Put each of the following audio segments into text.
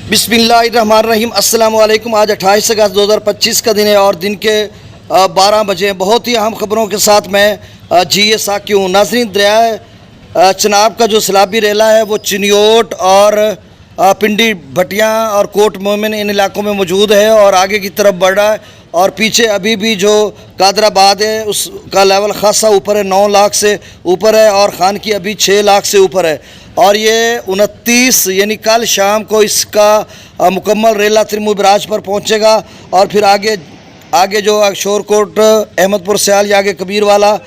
बिस्मिल्लाहिर्रहमानिर्रहीम। अस्सलाम वालेकुम। आज 28 अगस्त 2025 का दिन है और दिन के 12 बजे बहुत ही अहम खबरों के साथ मैं जी साकी हूँ। नाज़रीन, दरिया चनाब का जो सैलाबी रेला है वो चिनियोट और पिंडी भटियाँ और कोट मोमिन इन इलाकों में मौजूद है और आगे की तरफ बढ़ रहा है। और पीछे अभी भी जो कादराबाद है उसका लेवल खासा ऊपर है, 9 लाख से ऊपर है और खान की अभी 6 लाख से ऊपर है। और ये 29 यानी कल शाम को इसका मुकम्मल रेला त्रिमू बराज पर पहुंचेगा और फिर आगे जो शोरकोट अहमदपुर सियाल या आगे कबीर वाला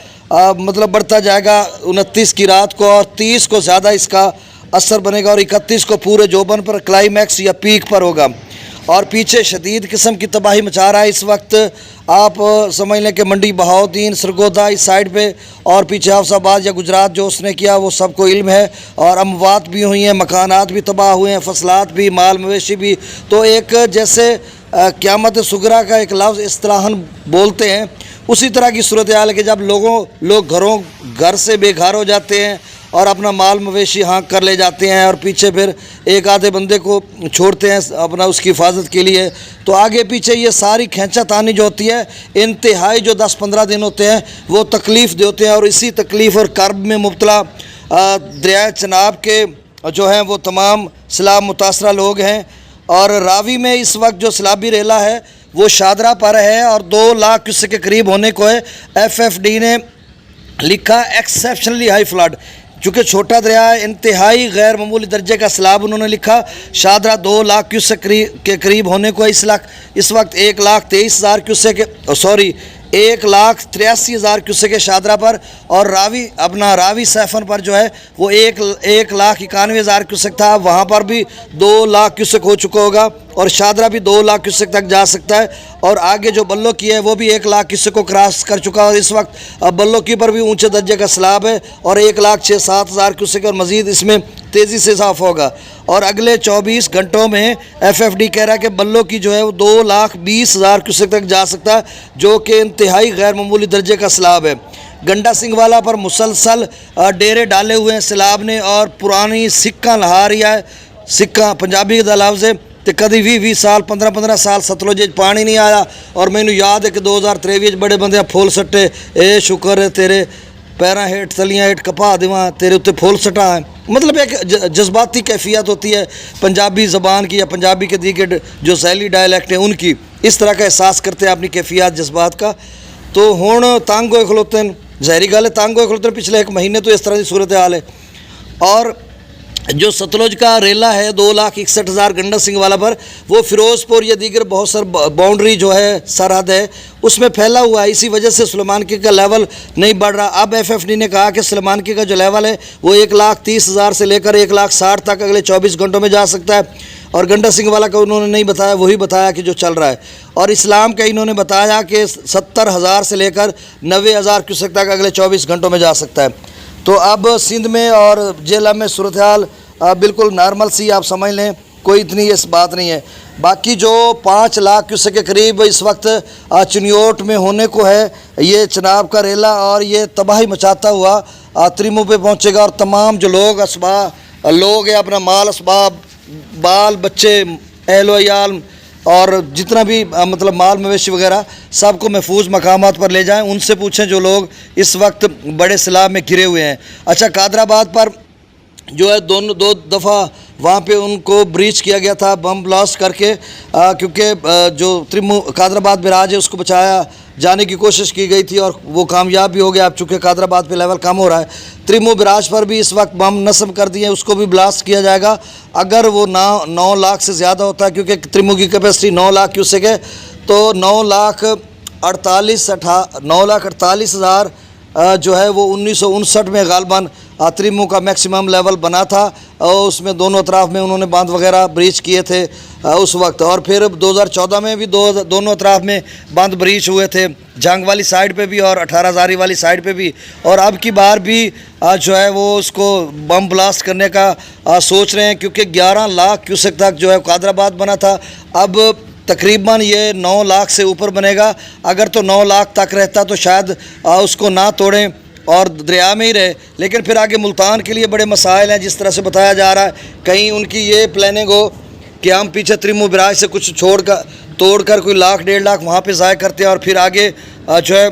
मतलब बढ़ता जाएगा 29 की रात को और 30 को ज़्यादा इसका असर बनेगा और 31 को पूरे जोबन पर क्लाइमैक्स या पीक पर होगा। और पीछे शदीद किस्म की तबाही मचा रहा है इस वक्त। आप समझ लें कि मंडी बहाउद्दीन सरगोदा इस साइड पे और पीछे हाफसाबाद या गुजरात जो उसने किया वो सबको इल्म है। और अमवात भी हुई हैं, मकानात भी तबाह हुए हैं, फसलात भी, माल मवेशी भी। तो एक जैसे क़यामत सुगरा का एक लफ्ज़ इस्तिलाहन बोलते हैं, उसी तरह की सूरत हाल है कि जब लोग घर से बेघर हो जाते हैं और अपना माल मवेशी हाँक कर ले जाते हैं और पीछे फिर एक आधे बंदे को छोड़ते हैं अपना उसकी हिफाजत के लिए। तो आगे पीछे ये सारी खींचा तानी जो होती है, इंतहाई जो 10-15 दिन होते हैं वो तकलीफ़ देते हैं। और इसी तकलीफ़ और कर्ब में मुब्तला दरिया चनाब के जो हैं वो तमाम सैलाब मुतासरा लोग हैं। और रावी में इस वक्त जो सैलाबी रेला है वो शादरा पर है और 2 लाख क्यूसेक के करीब होने को है। FFD ने लिखा एक्सेप्शनली हाई फ्लड, चूँकि छोटा दरिया है, इंतहाई गैर मामूली दर्जे का सैलाब उन्होंने लिखा। शादरा 2 लाख क्यूसेक के करीब होने को है। इस वक्त 1,23,000 क्यूसेक 1,83,000 क्यूसेक के शादरा पर और रावी सैफन पर जो है वो 1,91,000 क्यूसेक था। वहाँ पर भी 2 लाख क्यूसेक हो चुका होगा और शादरा भी 2 लाख क्यूसेक तक जा सकता है। और आगे जो बल्लो की है वो भी 1 लाख क्यूसेक को क्रॉस कर चुका है और इस वक्त बल्लो की पर भी ऊंचे दर्जे का सैलाब है और 1,06,000 क्यूसेक और मज़ीद इसमें तेज़ी से इजाफा होगा। और अगले 24 घंटों में FFD कह रहा है कि बल्लो की जो है वो 2,20,000 क्यूसेक तक जा सकता है, जो कि इंतहाई गैर मामूली दर्जे का सैलाब है। गंडा सिंह वाला पर मुसलसल डेरे डाले हुए हैं सैलाब ने और पुरानी सिक्का लहा रही है। सिक्का पंजाबी का लफ्ज़ है तो कभी 20 साल 15 साल सतलुज पानी नहीं आया। और मैनू याद है कि 2023 बड़े बंदे फुल सट्टे, ए शुक्र है तेरे पैरां हेठ तलियां हेठ कपा देवां तेरे उत्ते फुल सटा है। मतलब एक जज्बाती कैफियत होती है पंजाबी ज़बान की या पंजाबी के दीगर जो सैली डायलैक्ट हैं उनकी, इस तरह का एहसास करते हैं अपनी कैफियत जज्बात का। तो हुण तंग होए खलोते हैं, ज़ाहिरी गल है तंग होए खलोते हैं। पिछले 1 महीने तो इस तरह की सूरत हाल है। और जो सतलुज का रेला है 2,61,000 गंडा सिंह वाला पर, वो फिरोज़पुर या दीगर बहुत सार बाउंड्री जो है सरहद है उसमें फैला हुआ है। इसी वजह से सुलेमानकी का लेवल नहीं बढ़ रहा। अब FFD ने कहा कि सुलेमानकी का जो लेवल है वो 1,30,000 से लेकर 1,60,000 तक अगले 24 घंटों में जा सकता है। और गंडा सिंह वाला का उन्होंने नहीं बताया, वही बताया कि जो चल रहा है। और इस्लाम का इन्होंने बताया कि 70,000 से लेकर 90,000 क्यूसेक तक अगले 24 घंटों में जा सकता है। तो अब सिंध में और जेला में सूरत हाल बिल्कुल नॉर्मल सी, आप समझ लें, कोई इतनी इस बात नहीं है। बाकी जो 5 लाख क्यूसेक के करीब इस वक्त चिनियोट में होने को है ये चनाब का रेला और ये तबाही मचाता हुआ त्रिमू पे पहुंचेगा। और तमाम जो लोग हैं अपना माल असबाब, बाल बच्चे, अहल वयाल और जितना भी मतलब माल मवेशी वगैरह सबको महफूज मकामात पर ले जाएं। उनसे पूछें जो लोग इस वक्त बड़े सैलाब में घिरे हुए हैं। अच्छा, कादराबाद पर जो है 2 दफ़ा वहाँ पे उनको ब्रीच किया गया था बम ब्लास्ट करके, क्योंकि जो त्रिमू कादराबाद बराज है उसको बचाया जाने की कोशिश की गई थी और वो कामयाब भी हो गया। अब चूँकि कादराबाद पे लेवल कम हो रहा है, त्रिमू बराज पर भी इस वक्त बम नस्ब कर दिए, उसको भी ब्लास्ट किया जाएगा। अगर वो 9 लाख से ज़्यादा होता है, क्योंकि त्रिमू की कैपेसिटी 9 लाख क्यूसेक है, तो 9,48,000 जो है वो 1959 में गालबन त्रिमू का मैक्सिमम लेवल बना था और उसमें दोनों तरफ में उन्होंने बांध वगैरह ब्रीच किए थे उस वक्त। और फिर 2014 में भी दोनों तरफ में बांध ब्रीच हुए थे, जंग वाली साइड पे भी और 18 हज़ारी वाली साइड पे भी। और अब की बार भी जो है वो उसको बम ब्लास्ट करने का सोच रहे हैं, क्योंकि 11 लाख क्यूसेक तक जो है कादराबाद बना था। अब तकरीबन ये 9 लाख से ऊपर बनेगा। अगर तो 9 लाख तक रहता तो शायद उसको ना तोड़ें और दरिया में ही रहे। लेकिन फिर आगे मुल्तान के लिए बड़े मसाइल हैं, जिस तरह से बताया जा रहा है। कहीं उनकी ये प्लानिंग हो कि हम पीछे त्रिमु बराज से कुछ तोड़ कर कोई लाख 1.5 लाख वहाँ पे ज़ाया करते हैं और फिर आगे जो है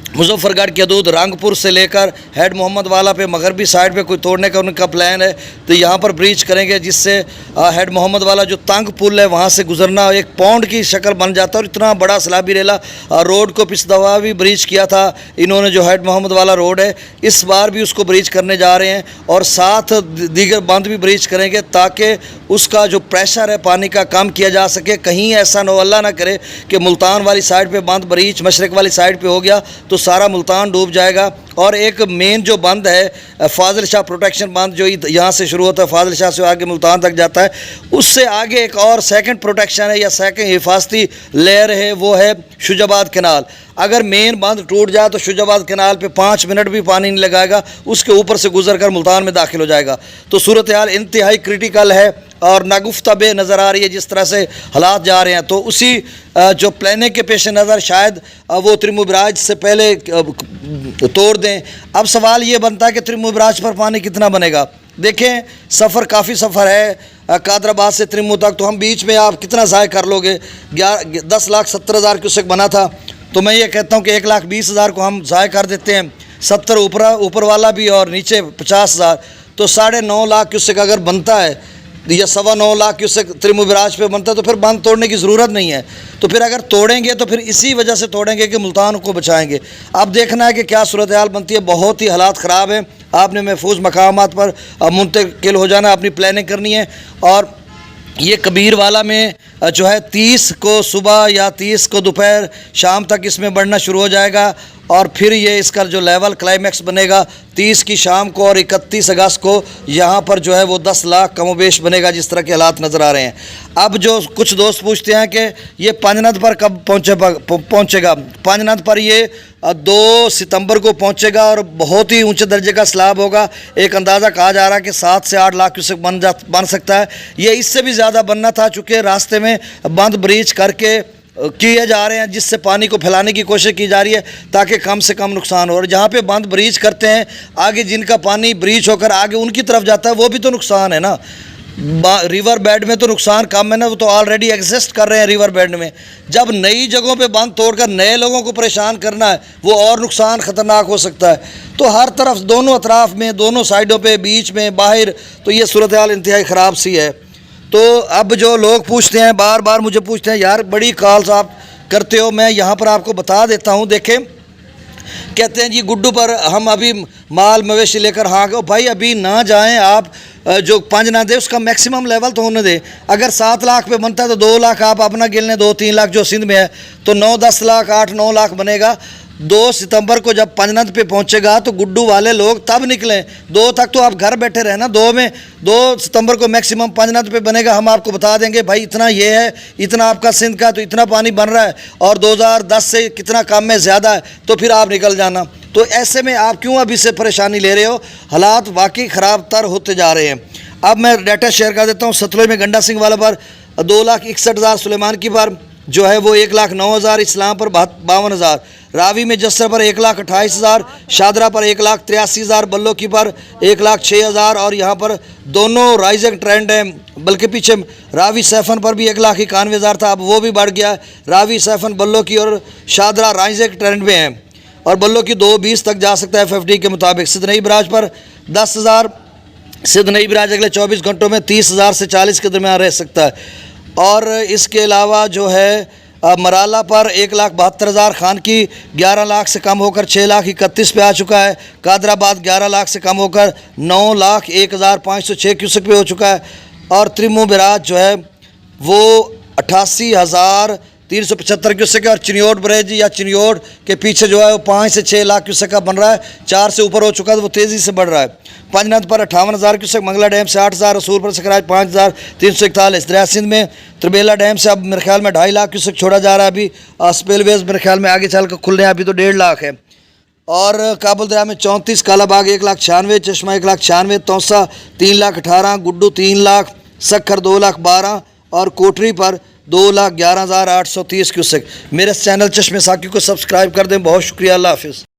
मुजफ्फरगढ़ की हदूद रंगपुर से लेकर हेड मोहम्मद वाला पे मगरबी साइड पे कोई तोड़ने का उनका प्लान है। तो यहाँ पर ब्रीच करेंगे जिससे हेड मोहम्मद वाला जो तंग पुल है वहाँ से गुजरना एक पौंड की शक्ल बन जाता है। और इतना बड़ा सलाबी रेला रोड को पिछले दफ़ा भी ब्रीच किया था इन्होंने, जो हेड मोहम्मद वाला रोड है इस बार भी उसको ब्रीच करने जा रहे हैं और साथ दीगर बंद भी ब्रीच करेंगे ताकि उसका जो प्रेशर है पानी का कम किया जा सके। कहीं ऐसा न अल्लाह ना करे कि मुल्तान वाली साइड पे बंद ब्रीच मशरक़ वाली साइड पे हो गया तो सारा मुल्तान डूब जाएगा। और एक मेन जो बंद है फाजिल शाह प्रोटेक्शन बंद जो यहाँ से शुरू होता है फाजिल शाह से आगे मुल्तान तक जाता है, उससे आगे एक और सेकंड प्रोटेक्शन है या सेकंड हिफाजती लेयर है, वो है शुजाबाद कैनाल। अगर मेन बंद टूट जाए तो शुजाबाद कैनाल पे 5 मिनट भी पानी नहीं लगाएगा, उसके ऊपर से गुजर कर मुल्तान में दाखिल हो जाएगा। तो सूरत हाल इंतहाई क्रिटिकल है और नागुफ्ता बे नज़र आ रही है जिस तरह से हालात जा रहे हैं। तो उसी जो प्लानिंग के पेश नज़र शायद वो त्रिमु बराज से पहले तोड़ दें। अब सवाल ये बनता है कि त्रिमु बराज पर पानी कितना बनेगा। देखें सफ़र काफ़ी सफ़र है कादराबाद से त्रिमु तक, तो हम बीच में आप कितना ज़ाया कर लोगे। 10,70,000 क्यूसेक बना था, तो मैं ये कहता हूँ कि 1,20,000 को हम ज़ाया कर देते हैं, 70 ऊपर वाला भी और नीचे 50,000, तो 9.5 लाख क्यूसेक अगर बनता है या 9.25 लाख क्यूसेक त्रिमु बराज पे बनता है तो फिर बंद तोड़ने की ज़रूरत नहीं है। तो फिर अगर तोड़ेंगे तो फिर इसी वजह से तोड़ेंगे कि मुल्तान को बचाएंगे। अब देखना है कि क्या सूरत हाल बनती है। बहुत ही हालात ख़राब हैं, आपने महफूज मकामात पर मुंतकिल हो जाना, अपनी प्लानिंग करनी है। और ये कबीर वाला में जो है 30 को सुबह या 30 को दोपहर शाम तक इसमें बढ़ना शुरू हो जाएगा और फिर ये इसका जो लेवल क्लाइमैक्स बनेगा 30 की शाम को और 31 अगस्त को यहाँ पर जो है वो 10 लाख कमोबेश बनेगा जिस तरह के हालात नज़र आ रहे हैं। अब जो कुछ दोस्त पूछते हैं कि ये पंजनद पर कब पहुँचेगा। पंजनद पर ये 2 सितंबर को पहुँचेगा और बहुत ही ऊंचे दर्जे का सैलाब होगा। एक अंदाज़ा कहा जा रहा है कि 7 से 8 लाख क्यूसेक बन सकता है। ये इससे भी ज़्यादा बनना था चूँकि रास्ते में बंद ब्रीच करके किए जा रहे हैं जिससे पानी को फैलाने की कोशिश की जा रही है ताकि कम से कम नुकसान हो। और जहाँ पे बंद ब्रीच करते हैं आगे जिनका पानी ब्रीच होकर आगे उनकी तरफ जाता है वो भी तो नुकसान है ना। रिवर बेड में तो नुकसान कम है ना, वो तो ऑलरेडी एग्जिस्ट कर रहे हैं रिवर बेड में। जब नई जगहों पे बंद तोड़कर नए लोगों को परेशान करना है वो और नुकसान ख़तरनाक हो सकता है। तो हर तरफ दोनों अतराफ़ में दोनों साइडों पे बीच में बाहर तो ये सूरत हाल इंतहाई ख़राब सी है। तो अब जो लोग पूछते हैं बार बार मुझे पूछते हैं यार बड़ी कॉल्स आप करते हो, मैं यहाँ पर आपको बता देता हूँ। देखें कहते हैं जी गुड्डू पर हम अभी माल मवेशी लेकर हाँ गए, भाई अभी ना जाएं आप, जो 5 ना दे उसका मैक्सिमम लेवल तो होने दे। अगर 7 लाख पे बनता है तो 2 लाख आप अपना गिन लें, 2-3 लाख जो सिंध में है तो 9-10 लाख 8-9 लाख बनेगा। 2 सितंबर को जब पंजनद पे पहुंचेगा तो गुड्डू वाले लोग तब निकलें। 2 तक तो आप घर बैठे रहे ना, 2 सितंबर को मैक्सिमम पंजनद पे बनेगा। हम आपको बता देंगे भाई इतना ये है, इतना आपका सिंध का तो इतना पानी बन रहा है और 2010 से कितना कम है ज़्यादा है, तो फिर आप निकल जाना। तो ऐसे में आप क्यों अभी से परेशानी ले रहे हो। हालात वाकई ख़राब तर होते जा रहे हैं। अब मैं डाटा शेयर कर देता हूँ। सतलुज में गंडा सिंह वाला पर 2,61,000, सुलेमान की पर जो है वो 1,09,000, इस्लाम पर 52,000, रावी में जस्सर पर 1,28,000, शादरा पर 1,83,000, बल्लो की पर 1,06,000 और यहाँ पर दोनों राइजिंग ट्रेंड हैं। बल्कि पीछे रावी सैफन पर भी 1,91,000 था, अब वो भी बढ़ गया है। रावी सैफन बल्लो की और शादरा राइजिंग ट्रेंड में है और बल्लो की 2,20 तक जा सकता है FFD के मुताबिक। सिद्ध नई बराज पर 10,000, सिद्ध नई बराज अगले 24 घंटों में 30,000 से 40 के दरमियान रह सकता है। और इसके अलावा जो है मराला पर 1,72,000, खान की 11 लाख से कम होकर 6,31,000 पे आ चुका है। कादराबाद 11 लाख से कम होकर 9,01,506 क्यूसेक पे हो चुका है। और त्रिमु बराज जो है वो 88,375 क्यूसेक है। और चिनियोट ब्रिज या चिनियोट के पीछे जो है वो 5 से 6 लाख क्यूसेक का बन रहा है, 4 से ऊपर हो चुका है तो वो तेज़ी से बढ़ रहा है। पंजनद पर 58,000 क्यूसेक, मंगला डैम से 8,000, रसूल पर सकराज 5,341, दरिया सिंध में त्रिबेला डैम से अब मेरे ख्याल में 2.5 लाख क्यूसेक छोड़ा जा रहा है अभी। स्पेलवेज मेरे ख्याल में आगे चल कर खुल रहे हैं, अभी तो 1.5 लाख है। और काबुल दरिया में 34, कालाबाग 1,96,000, चश्मा 1,96,000, तौसा 3,18,000, गुड्डू 3 लाख, सखर 2,12,000 और कोटरी पर 2,11,830 क्यूसेक। मेरे चैनल चश्मे साकी को सब्सक्राइब कर दें। बहुत शुक्रिया, अल्लाह हाफिज़।